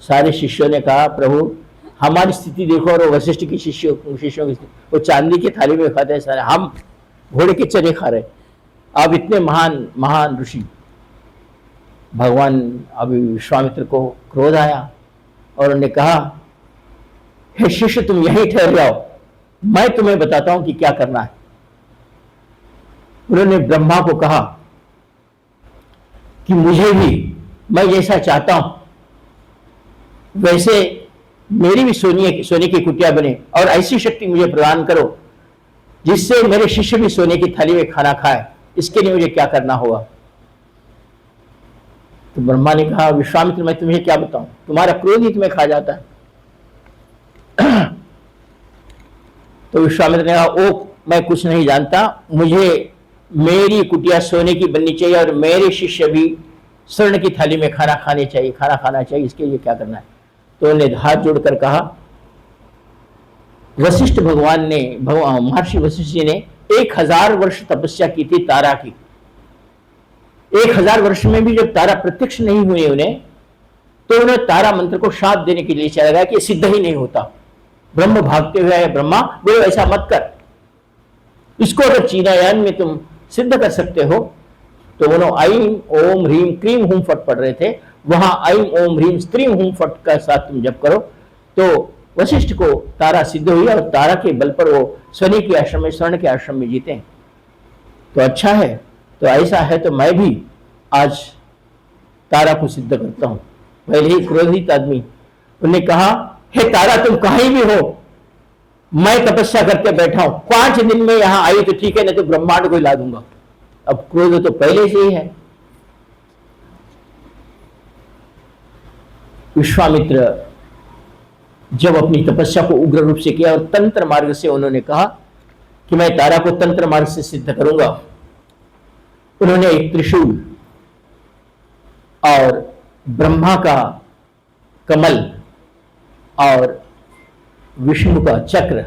सारे शिष्यों ने कहा, प्रभु हमारी स्थिति देखो और वशिष्ठ की शिष्यों की स्थिति, वो चांदी की थाली में खाते हैं सारे, हम घोड़े के चने खा रहे। अब इतने महान महान ऋषि, भगवान अभी विश्वामित्र को क्रोध आया और उन्होंने कहा, हे शिष्य तुम यहीं ठहर जाओ, मैं तुम्हें बताता हूं कि क्या करना है। उन्होंने ब्रह्मा को कहा कि मुझे भी, मैं जैसा चाहता हूं वैसे मेरी भी सोने की कुटिया बने और ऐसी शक्ति मुझे प्रदान करो जिससे मेरे शिष्य भी सोने की थाली में खाना खाए। इसके लिए मुझे क्या करना होगा? तो ब्रह्मा ने कहा, विश्वामित्र मैं तुम्हें क्या बताऊं, तुम्हारा क्रोध ही तुम्हें खा जाता है। तो विश्वामित्र ने कहा, ओ मैं कुछ नहीं जानता, मुझे मेरी कुटिया सोने की बननी चाहिए और मेरे शिष्य भी स्वर्ण की थाली में खाना खाना चाहिए, इसके लिए क्या करना है? तो उन्हें हाथ जोड़कर कहा, वशिष्ठ भगवान ने, महर्षि वशिष्ठ जी ने 1000 वर्ष तपस्या की थी तारा की। 1000 वर्ष में भी जब तारा प्रत्यक्ष नहीं हुए उन्हें, तो उन्हें तारा मंत्र को शाप देने के लिए चला गया कि सिद्ध ही नहीं होता। ब्रह्म भागते हुए आए, ब्रह्मा बोले ऐसा मत कर, इसको अगर चीनायान में तुम सिद्ध कर सकते हो। तो उन्होंने ऐम ओम ह्रीम क्रीम हुम फट पढ़ रहे थे, वहां ऐम ओम ह्रीम स्त्रीम हुम फट का साथ तुम जप करो। तो वशिष्ठ को तारा सिद्ध हुई और तारा के बल पर वो सोने के आश्रम में, स्वर्ण के आश्रम में जीते। तो अच्छा है, तो ऐसा है तो मैं भी आज तारा को सिद्ध करता हूं। पहले ही क्रोधित आदमी, उन्होंने कहा, हे तारा तुम कहीं भी हो, मैं तपस्या करके बैठा हूं, 5 दिन में यहां आई तो ठीक है, नहीं तो ब्रह्मांड को हिला दूंगा। अब क्रोध तो पहले से ही है। विश्वामित्र जब अपनी तपस्या को उग्र रूप से किया और तंत्र मार्ग से उन्होंने कहा कि मैं तारा को तंत्र मार्ग से सिद्ध करूंगा, उन्होंने एक त्रिशूल और ब्रह्मा का कमल और विष्णु का चक्र,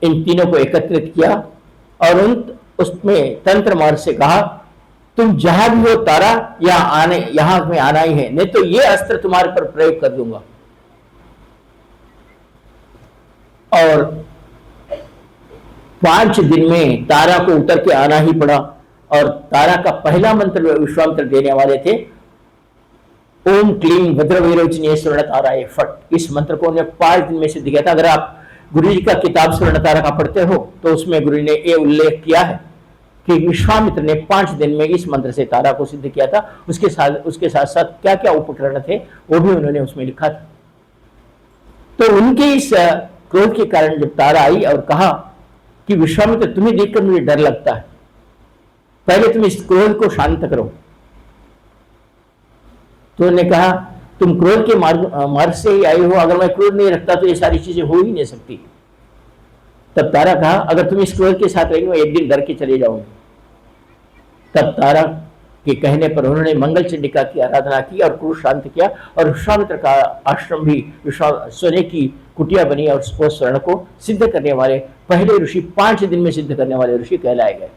इन तीनों को एकत्रित किया और उसमें तंत्र मार्ग से कहा, तुम जहां भी हो तारा, यहां में आना ही है, नहीं तो ये अस्त्र तुम्हारे पर प्रयोग कर दूंगा। और 5 दिन में तारा को उतर के आना ही पड़ा। और तारा का पहला मंत्र विश्वामित्र देने वाले थे, ओम क्लीम भद्रभैरवचिन्हे स्वर्ण ताराय फट। इस मंत्र को उन्हें 5 दिन में सिद्ध किया था। अगर आप गुरु जी का किताब स्वर्ण तारा का पढ़ते हो तो उसमें गुरु ने यह उल्लेख किया है कि विश्वामित्र ने 5 दिन में इस मंत्र से तारा को सिद्ध किया था। उसके साथ साथ क्या क्या उपकरण थे वो भी उन्होंने उसमें लिखा था। तो उनके इस क्रोध के कारण जब तारा आई और कहा कि विश्वामित्र तुम्हें देखकर मुझे डर लगता है, पहले तुम इस क्रोध को शांत करो। तो उन्होंने कहा, तुम क्रोध के मार्ग से ही आई हो, अगर मैं क्रोध नहीं रखता तो ये सारी चीजें हो ही नहीं सकती। तब तारा कहा, अगर तुम इस क्रोध के साथ रहेंगे, एक दिन डर के चले जाओगे। तब तारा के कहने पर उन्होंने मंगल चंडिका की आराधना की और क्रोध शांत किया और विश्वामित्र का आश्रम भी सोने की कुटिया बनी और उस स्वर्ण को सिद्ध करने वाले पहले ऋषि, 5 दिन में सिद्ध करने वाले ऋषि कहलाए गए।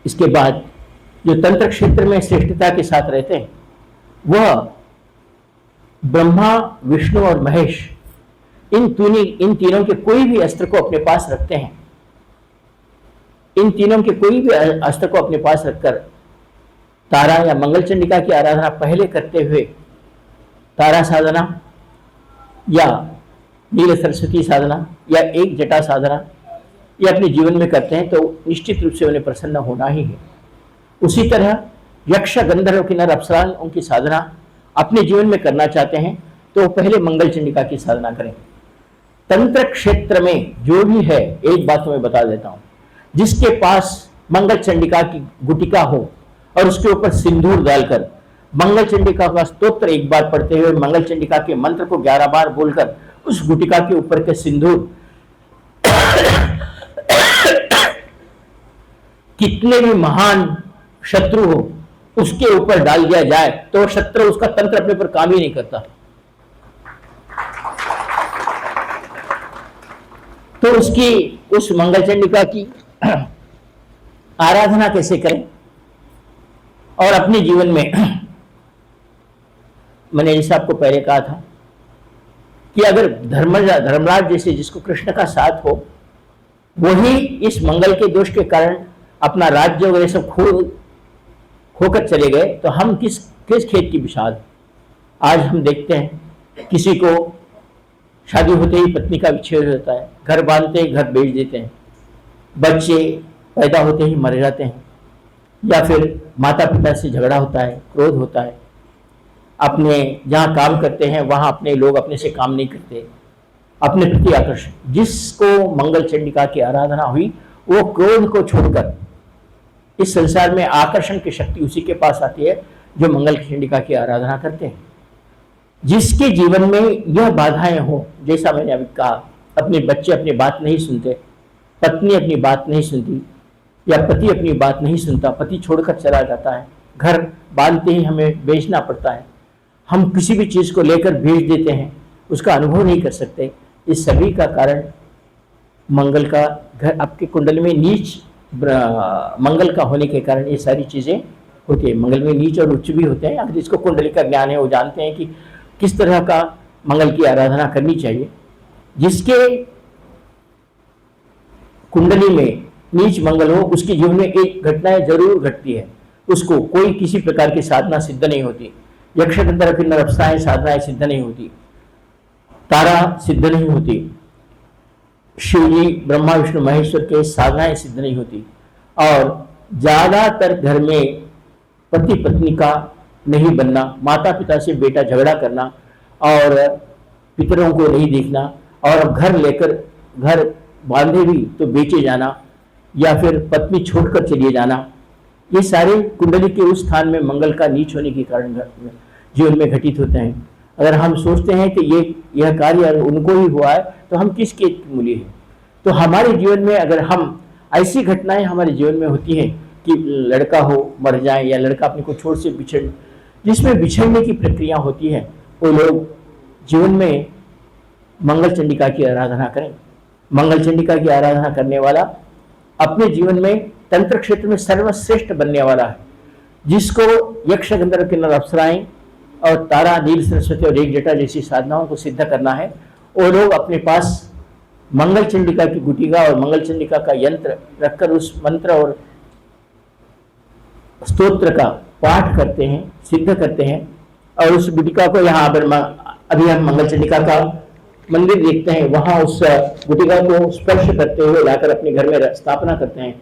इसके बाद जो तंत्र क्षेत्र में श्रेष्ठता के साथ रहते हैं वह ब्रह्मा, विष्णु और महेश, इन तीनों के कोई भी अस्त्र को अपने पास रखते हैं। इन तीनों के कोई भी अस्त्र को अपने पास रखकर तारा या मंगल चंडिका की आराधना पहले करते हुए तारा साधना या नील सरस्वती साधना या एक जटा साधना ये अपने जीवन में करते हैं तो निश्चित रूप से उन्हें प्रसन्न होना ही है। उसी तरह यक्ष, गंधर्व, किन्नर, अप्सरा उनकी साधना अपने जीवन में करना चाहते हैं तो पहले मंगल चंडिका की साधना करें। तंत्र क्षेत्र में जो भी है, एक बात मैं बता देता हूं, जिसके पास मंगल चंडिका की गुटिका हो और उसके ऊपर सिंदूर डालकर मंगल चंडिका का स्तोत्र एक बार पढ़ते हुए मंगल चंडिका के मंत्र को 11 बार बोलकर उस गुटिका के ऊपर के सिंदूर कितने भी महान शत्रु हो उसके ऊपर डाल दिया जाए तो शत्रु, उसका तंत्र अपने पर काम ही नहीं करता। तो उस मंगल चंडिका की आराधना कैसे करें और अपने जीवन में मैंने जैसे आपको पहले कहा था कि अगर धर्मराज जैसे जिसको कृष्ण का साथ हो, वही इस मंगल के दोष के कारण अपना राज्य वगैरह सब खोकर चले गए, तो हम किस किस खेत की विषाद। आज हम देखते हैं किसी को शादी होते ही पत्नी का विच्छेद होता है, घर बांधते ही घर बेच देते हैं, बच्चे पैदा होते ही मर जाते हैं, या फिर माता पिता से झगड़ा होता है, क्रोध होता है, अपने जहाँ काम करते हैं वहाँ अपने लोग अपने से काम नहीं करते, अपने प्रति आकर्षण। जिसको मंगल चंडिका की आराधना हुई वो क्रोध को छोड़कर इस संसार में आकर्षण की शक्ति उसी के पास आती है जो मंगल चंडिका की आराधना करते हैं। जिसके जीवन में यह बाधाएं हो, जैसा मैंने अभी कहा, अपने बच्चे अपनी बात नहीं सुनते, पत्नी अपनी बात नहीं सुनती, या पति अपनी बात नहीं सुनता, पति छोड़कर चला जाता है, घर बांधते ही हमें बेचना पड़ता है, हम किसी भी चीज को लेकर भेज देते हैं, उसका अनुभव नहीं कर सकते। इस सभी का कारण मंगल का घर आपके कुंडली में नीच मंगल का होने के कारण ये सारी चीजें होती है। मंगल में नीच और उच्च भी होते हैं। अगर जिसको कुंडली का ज्ञान है वो जानते हैं कि किस तरह का मंगल की आराधना करनी चाहिए। जिसके कुंडली में नीच मंगल हो उसके जीवन में एक घटनाएं जरूर घटती है, उसको कोई किसी प्रकार की साधना सिद्ध नहीं होती। यक्ष गंधर्व किन्नर अप्सराएं साधनाएं सिद्ध नहीं होती, तारा सिद्ध नहीं होती, शिव जी ब्रह्मा विष्णु महेश्वर के साधनाएं सिद्ध नहीं होती, और ज्यादातर घर में पति पत्नी का नहीं बनना, माता पिता से बेटा झगड़ा करना और पितरों को नहीं देखना, और घर लेकर घर बांधे भी तो बेचे जाना, या फिर पत्नी छोड़कर चलिए जाना, ये सारे कुंडली के उस स्थान में मंगल का नीच होने के कारण जीवन में घटित होते हैं। अगर हम सोचते हैं कि यह कार्य उनको ही हुआ है तो हम किसके मूल्य हैं। तो हमारे जीवन में अगर हम ऐसी घटनाएं हमारे जीवन में होती हैं कि लड़का हो मर जाए या लड़का अपने को छोड़ से बिछड़, जिसमें बिछड़ने की प्रक्रिया होती है, वो लोग जीवन में मंगल चंडिका की आराधना करें। मंगल चंडिका की आराधना करने वाला अपने जीवन में तंत्र क्षेत्र में सर्वश्रेष्ठ बनने वाला है। जिसको यक्ष गंधर्व किन्नर अप्सराएं और तारा नील सरस्वती और एक जटा जैसी साधनाओं को सिद्ध करना है, वो लोग अपने पास मंगल चंडिका की गुटिका और मंगल चंडिका का यंत्र रखकर उस मंत्र और स्तोत्र का पाठ करते हैं, सिद्ध करते हैं, और उस गुटिका को यहाँ अभी हम मंगल चंडिका का मंदिर देखते हैं, वहां उस गुटिका को स्पर्श करते हुए लाकर अपने घर में स्थापना करते हैं।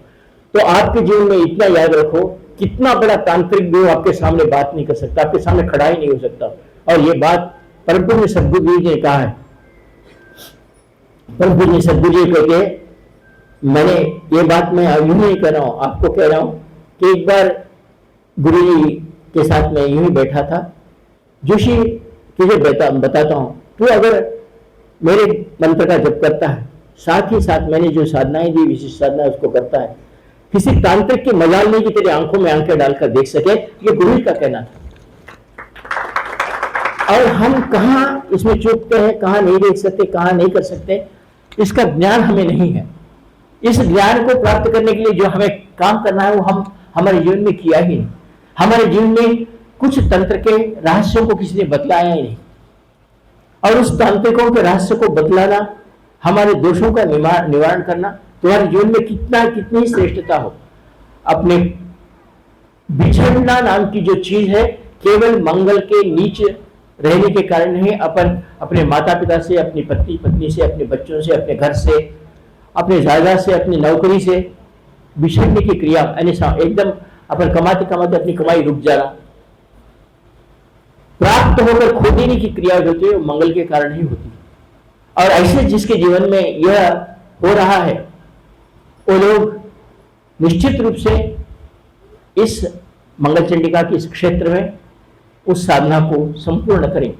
तो आपके जीवन में इतना याद रखो, कितना बड़ा तांत्रिक भी आपके सामने बात नहीं कर सकता, आपके सामने खड़ा ही नहीं हो सकता। और ये बात परम पूज्य सद्गुरु जी ने कहा है। परम पूज्य सद्गुरु जी कहते हैं, मैंने ये बात मैं यूं नहीं कह रहा हूं, आपको कह रहा हूं कि एक बार गुरु जी के साथ मैं यूं ही बैठा था। जोशी तुझे बताता हूं, तू अगर मेरे मंत्र का जप करता है, साथ ही साथ मैंने जो साधनाएं दी विशिष्ट साधना उसको करता है, किसी तांत्रिक की मजाल नहीं कि तेरी आंखों में आंखें डालकर देख सके। ये गुरु जी का कहना था। और हम कहाँ इसमें चूकते हैं, कहाँ नहीं देख सकते, कहाँ नहीं कर सकते, इसका ज्ञान हमें नहीं है। इस ज्ञान को प्राप्त करने के लिए जो हमें काम करना है वो हम हमारे जीवन में किया ही नहीं। हमारे जीवन में कुछ तंत्र के रहस्यों को किसी ने बतलाया ही नहीं, और उस तांत्रिकों के रहस्य को बतलाना, हमारे दोषों का निवारण करना, तुम्हारे जीवन में कितनी श्रेष्ठता हो। अपने बिछड़ना नाम की जो चीज है केवल मंगल के नीचे रहने के कारण ही अपन अपने माता पिता से, अपनी पत्नी से, अपने बच्चों से, अपने घर से, अपने जायदाद से, अपनी नौकरी से बिछड़ने की क्रिया, एकदम अपन कमाते कमाते अपनी कमाई रुक जाना, प्राप्त होकर खो देने की क्रिया जो होती है वो मंगल के कारण ही होती है। और ऐसे जिसके जीवन में यह हो रहा है वो लोग निश्चित रूप से इस मंगल चंडिका के इस क्षेत्र में उस साधना को संपूर्ण करें।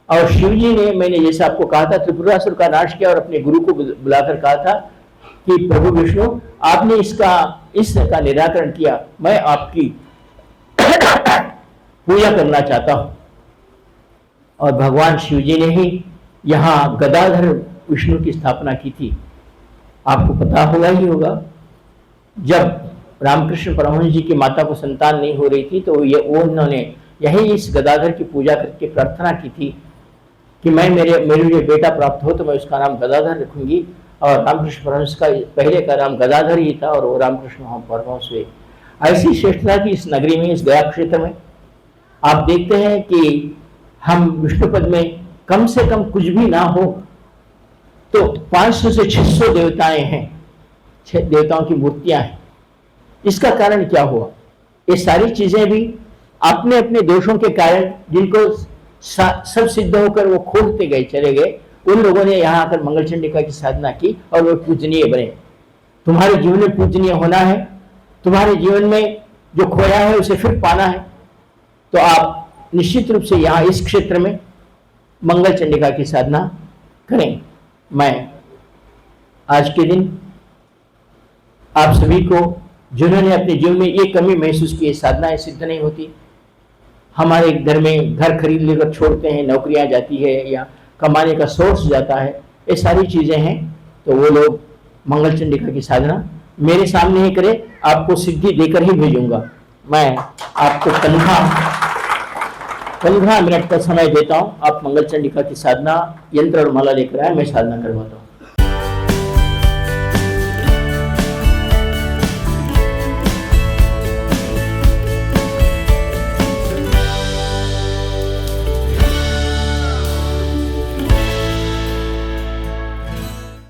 और शिव जी ने, मैंने जैसे आपको कहा था, त्रिपुरासुर का नाश किया और अपने गुरु को बुलाकर कहा था कि प्रभु विष्णु आपने इसका निराकरण किया, मैं आपकी पूजा करना चाहता हूं। और भगवान शिव जी ने ही यहाँ गदाधर विष्णु की स्थापना की थी। आपको पता होगा ही होगा, जब रामकृष्ण परमहंस जी की माता को संतान नहीं हो रही थी तो वो उन्होंने यही इस गदाधर की पूजा करके प्रार्थना की थी कि मेरे लिए बेटा प्राप्त हो तो मैं उसका नाम गदाधर रखूंगी। और रामकृष्ण परमहंस का पहले का नाम गदाधर ही था और वो रामकृष्ण परमहंस हुए। ऐसी श्रेष्ठता की इस नगरी में, इस गया क्षेत्र में आप देखते हैं कि हम विष्णुपद में कम से कम कुछ भी ना हो तो 500 से 600 देवताएं हैं, 6 देवताओं की मूर्तियां हैं। इसका कारण क्या हुआ? ये सारी चीजें भी अपने अपने दोषों के कारण, जिनको सब सिद्ध होकर वो खोदते गए, चले गए, उन लोगों ने यहाँ आकर मंगल चंडिका की साधना की और वो पूजनीय बने। तुम्हारे जीवन में पूजनीय होना है, तुम्हारे जीवन में जो खोया है उसे फिर पाना है, तो आप निश्चित रूप से यहाँ इस क्षेत्र में मंगल चंडिका की साधना करें। मैं आज के दिन आप सभी को, जिन्होंने अपने जीवन में ये कमी महसूस की, साधनाएं सिद्ध नहीं होती, हमारे घर में घर खरीद लेकर छोड़ते हैं, नौकरियां जाती है या कमाने का सोर्स जाता है, ये सारी चीजें हैं, तो वो लोग मंगल चंडिका की साधना मेरे सामने ही करें, आपको सिद्धि देकर ही भेजूंगा। मैं आपको 15 मिनट का समय देता हूं, आप मंगल चंडिका की साधना यंत्र और माला लेकर आए, मैं साधना करवाता हूं।